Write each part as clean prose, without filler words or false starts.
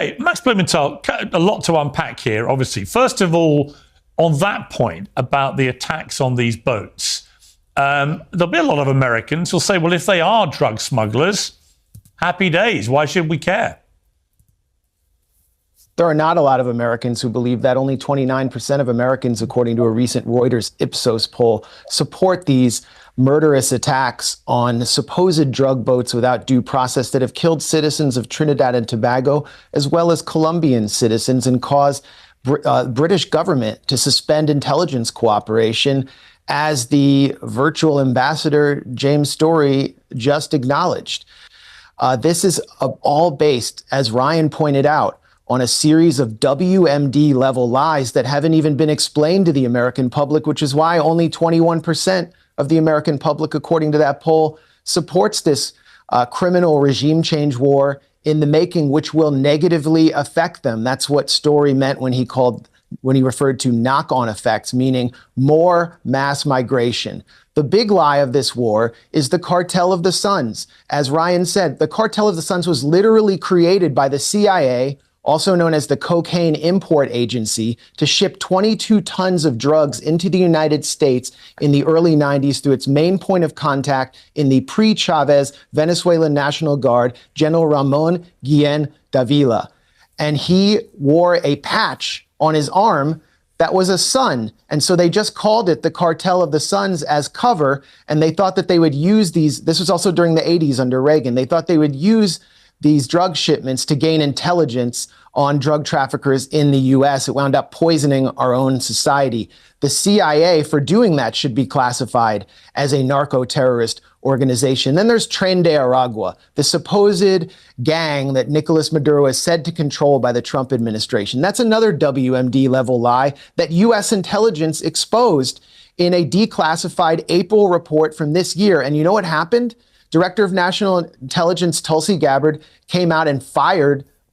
Okay, Max Blumenthal, a lot to unpack here, obviously. First of all, on that point about the attacks on these boats, there'll be a lot of Americans who'll say, well, if they are drug smugglers, happy days. Why should we care? There are not a lot of Americans who believe that. Only 29% of Americans, according to a recent Reuters Ipsos poll, support these murderous attacks on supposed drug boats without due process that have killed citizens of Trinidad and Tobago, as well as Colombian citizens, and caused British government to suspend intelligence cooperation, as the virtual ambassador James Story just acknowledged. This is all based, as Ryan pointed out, on a series of WMD-level lies that haven't even been explained to the American public, which is why only 21% of the American public, according to that poll, supports this criminal regime change war in the making, which will negatively affect them. That's what Story meant when he referred to knock-on effects, meaning more mass migration. The big lie of this war is the Cartel of the Suns. As Ryan said, the Cartel of the Suns was literally created by the CIA, also known as the Cocaine Import Agency, to ship 22 tons of drugs into the United States in the early 90s through its main point of contact in the pre-Chavez Venezuelan National Guard, General Ramon Guillén Davila. And he wore a patch on his arm that was a sun. And so they just called it the Cartel of the Suns as cover. And they thought that they would use these. This was also during the 80s under Reagan. They thought they would use these drug shipments to gain intelligence on drug traffickers in the U.S. It wound up poisoning our own society. The CIA, for doing that, should be classified as a narco-terrorist organization. Then there's Tren de Aragua, the supposed gang that Nicolas Maduro is said to control by the Trump administration. That's another WMD-level lie that U.S. intelligence exposed in a declassified April report from this year. And you know what happened? Director of National Intelligence Tulsi Gabbard came out and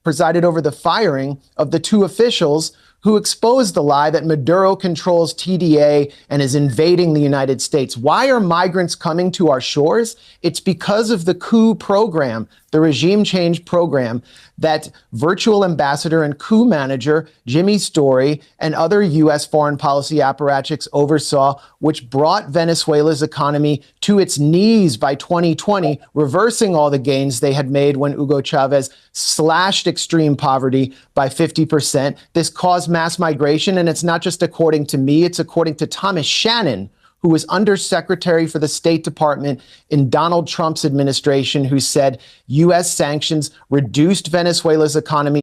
presided over the firing of the two officials who exposed the lie that Maduro controls TDA and is invading the United States. Why are migrants coming to our shores? It's because of the coup program, the regime change program that virtual ambassador and coup manager Jimmy Story and other U.S. foreign policy apparatchiks oversaw, which brought Venezuela's economy to its knees by 2020, reversing all the gains they had made when Hugo Chavez slashed extreme poverty by 50%. This caused mass migration, and it's not just according to me, it's according to Thomas Shannon, who was Undersecretary for the State Department in Donald Trump's administration, who said U.S. sanctions reduced Venezuela's economy